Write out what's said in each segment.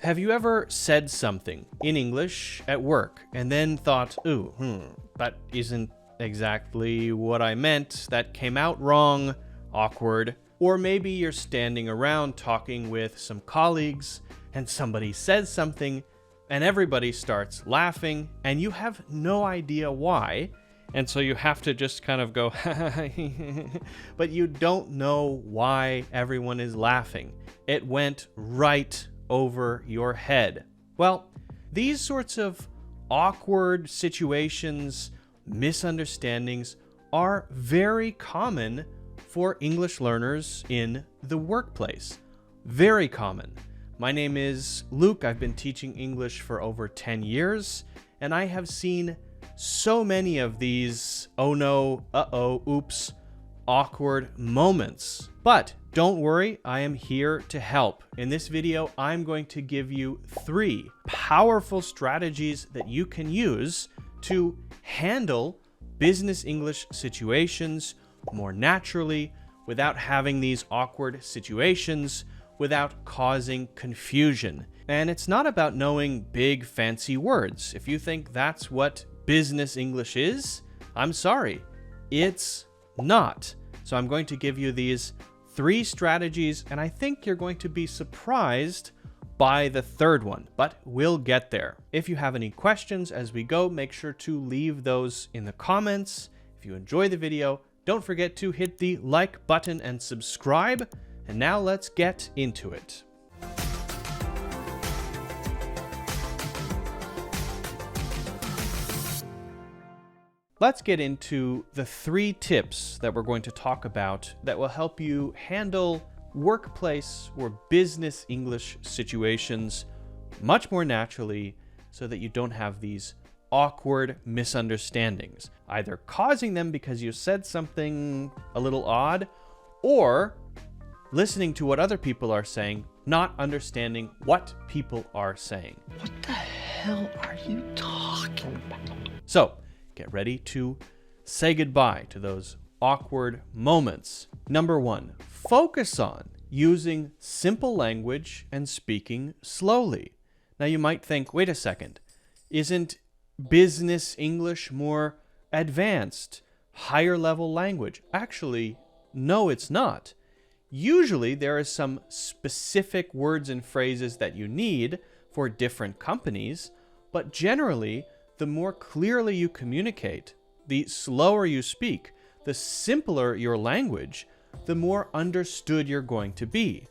Have you ever said something in English at work and then thought, that isn't exactly what I meant, that came out wrong, awkward? Or maybe you're standing around talking with some colleagues and somebody says something and everybody starts laughing and you have no idea why. And so you have to just kind of go, but you don't know why everyone is laughing. It went right over your head. Well, these sorts of awkward situations, misunderstandings are very common for English learners in the workplace. Very common. My name is Luke. I've been teaching English for over 10 years, and I have seen so many of these oh no, uh-oh, oops, awkward moments. But don't worry, I am here to help. In this video, I'm going to give you 3 powerful strategies that you can use to handle business English situations more naturally, without having these awkward situations, without causing confusion. And it's not about knowing big fancy words. If you think that's what business English is, I'm sorry, it's not. So I'm going to give you these 3 strategies, and I think you're going to be surprised by the third one, but we'll get there. If you have any questions as we go, make sure to leave those in the comments. If you enjoy the video, don't forget to hit the like button and subscribe. And now let's get into it. Let's get into the 3 tips that we're going to talk about that will help you handle workplace or business English situations much more naturally so that you don't have these awkward misunderstandings, either causing them because you said something a little odd, or listening to what other people are saying, not understanding what people are saying. What the hell are you talking about? So, get ready to say goodbye to those awkward moments. Number 1, focus on using simple language and speaking slowly. Now you might think, wait a second, isn't business English more advanced, higher level language? Actually, no, it's not. Usually there are some specific words and phrases that you need for different companies, but generally, the more clearly you communicate, the slower you speak, the simpler your language, the more understood you're going to be.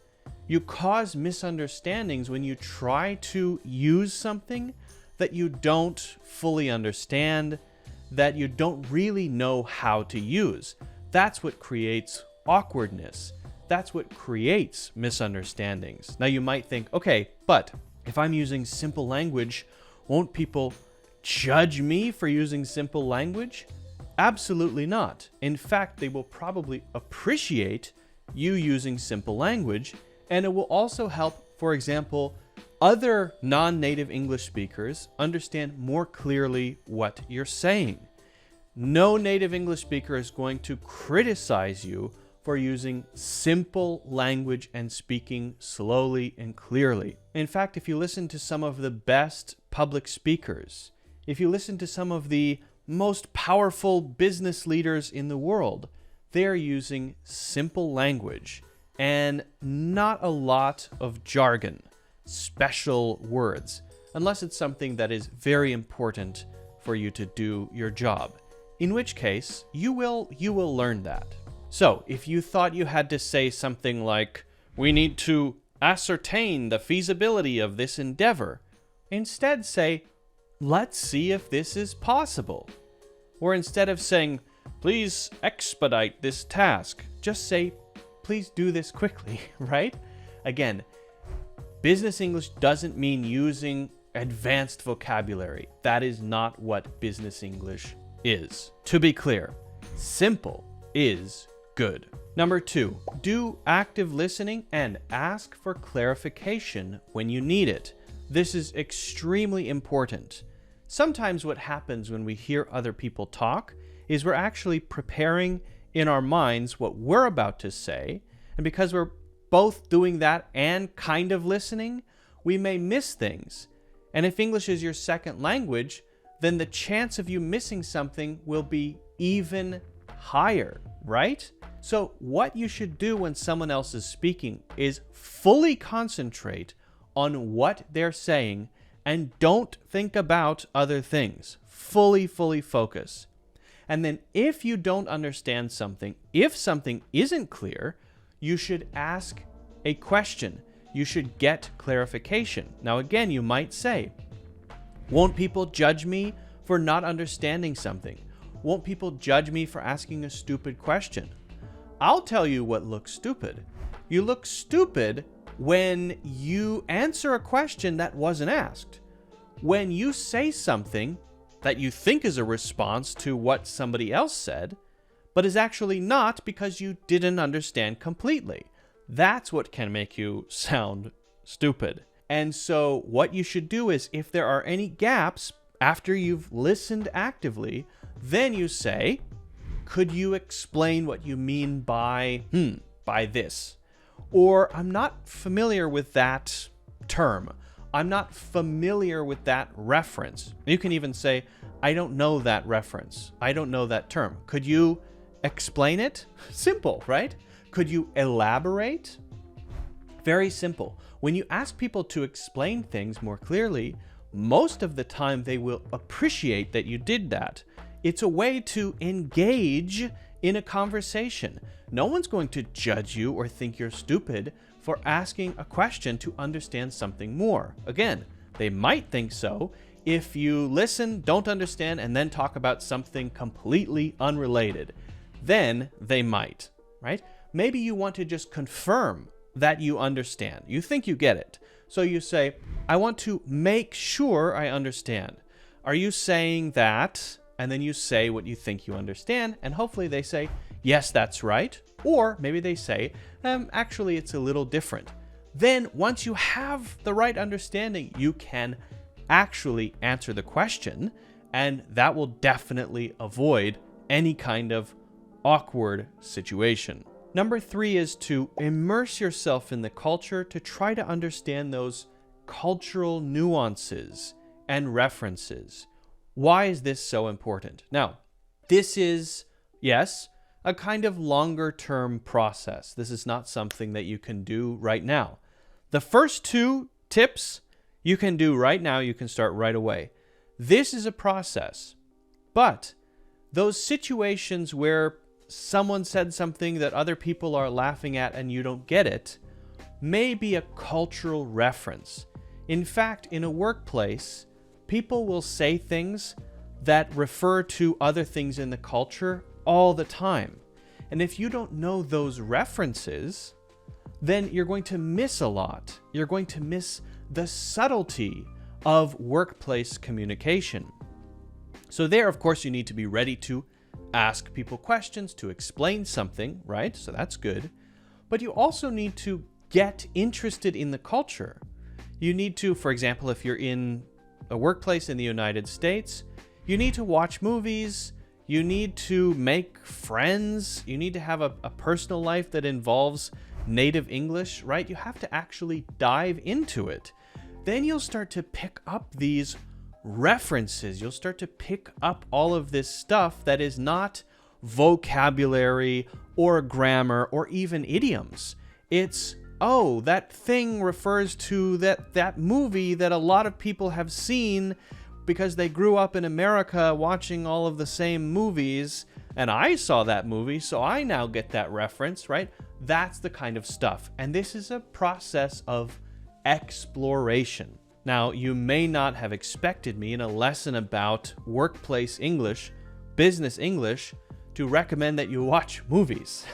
You cause misunderstandings when you try to use something that you don't fully understand, that you don't really know how to use. That's what creates awkwardness. That's what creates misunderstandings. Now you might think, okay, but if I'm using simple language, won't people judge me for using simple language? Absolutely not. In fact, they will probably appreciate you using simple language, and it will also help, for example, other non-native English speakers understand more clearly what you're saying. No native English speaker is going to criticize you for using simple language and speaking slowly and clearly. In fact, if you listen to some of the best public speakers, if you listen to some of the most powerful business leaders in the world, they're using simple language and not a lot of jargon, special words, unless it's something that is very important for you to do your job, in which case you will learn that. So if you thought you had to say something like, we need to ascertain the feasibility of this endeavor, instead say, let's see if this is possible. Or instead of saying, please expedite this task, just say, please do this quickly, right? Again, business English doesn't mean using advanced vocabulary. That is not what business English is. To be clear, simple is good. Number 2, do active listening and ask for clarification when you need it. This is extremely important. Sometimes what happens when we hear other people talk is we're actually preparing in our minds what we're about to say, and because we're both doing that and kind of listening, we may miss things. And if English is your second language, then the chance of you missing something will be even higher, right? So what you should do when someone else is speaking is fully concentrate on what they're saying and don't think about other things. Fully focus. And then if you don't understand something, if something isn't clear, you should ask a question. You should get clarification. Now again, you might say, won't people judge me for not understanding something? Won't people judge me for asking a stupid question? I'll tell you what looks stupid. You look stupid when you answer a question that wasn't asked. When you say something that you think is a response to what somebody else said, but is actually not because you didn't understand completely. That's what can make you sound stupid. And so what you should do is, if there are any gaps after you've listened actively, then you say, could you explain what you mean by this? Or I'm not familiar with that term. I'm not familiar with that reference. You can even say, I don't know that reference. I don't know that term. Could you explain it? Simple, right? Could you elaborate? Very simple. When you ask people to explain things more clearly, most of the time they will appreciate that you did that. It's a way to engage in a conversation. No one's going to judge you or think you're stupid for asking a question to understand something more. Again, they might think so if you listen, don't understand, and then talk about something completely unrelated. Then they might, right? Maybe you want to just confirm that you understand. You think you get it. So you say, I want to make sure I understand. Are you saying that? And then you say what you think you understand, and hopefully they say, yes, that's right. Or maybe they say, actually, it's a little different. Then once you have the right understanding, you can actually answer the question, and that will definitely avoid any kind of awkward situation. Number 3 is to immerse yourself in the culture to try to understand those cultural nuances and references. Why is this so important? Now, this is, yes, a kind of longer term process. This is not something that you can do right now. The first 2 tips you can do right now. You can start right away. This is a process, but those situations where someone said something that other people are laughing at and you don't get it may be a cultural reference. In fact, in a workplace, people will say things that refer to other things in the culture all the time. And if you don't know those references, then you're going to miss a lot. You're going to miss the subtlety of workplace communication. So there, of course, you need to be ready to ask people questions, to explain something, right? So that's good. But you also need to get interested in the culture. You need to, for example, if you're in a workplace in the United States, you need to watch movies, you need to make friends, you need to have a personal life that involves native English, right? You have to actually dive into it. Then you'll start to pick up these references. You'll start to pick up all of this stuff that is not vocabulary or grammar or even idioms. It's, oh, that thing refers to that movie that a lot of people have seen because they grew up in America watching all of the same movies, and I saw that movie, so I now get that reference, right? That's the kind of stuff. And this is a process of exploration. Now, you may not have expected me in a lesson about workplace English, business English, to recommend that you watch movies,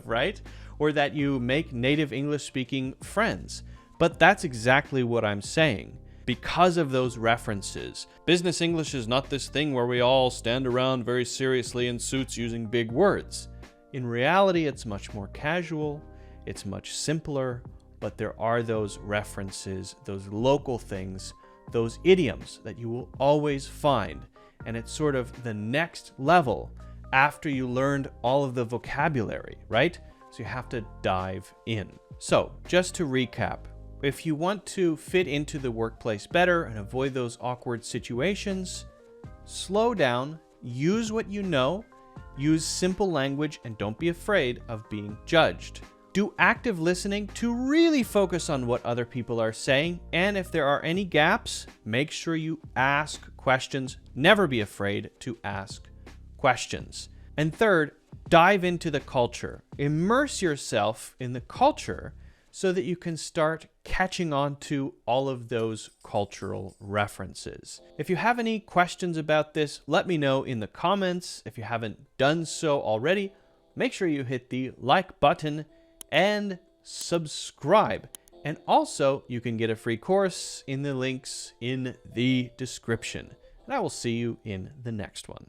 right? Or that you make native English speaking friends. But that's exactly what I'm saying. Because of those references, business English is not this thing where we all stand around very seriously in suits using big words. In reality, it's much more casual, it's much simpler, but there are those references, those local things, those idioms that you will always find. And it's sort of the next level after you learned all of the vocabulary, right? So you have to dive in. So just to recap, If you want to fit into the workplace better and avoid those awkward situations, slow down, use what you know, use simple language, and don't be afraid of being judged. Do active listening to really focus on what other people are saying, and if there are any gaps, make sure you ask questions. Never be afraid to ask questions. And third, dive into the culture. Immerse yourself in the culture so that you can start catching on to all of those cultural references. If you have any questions about this, let me know in the comments. If you haven't done so already, make sure you hit the like button and subscribe. And also, you can get a free course in the links in the description. And I will see you in the next one.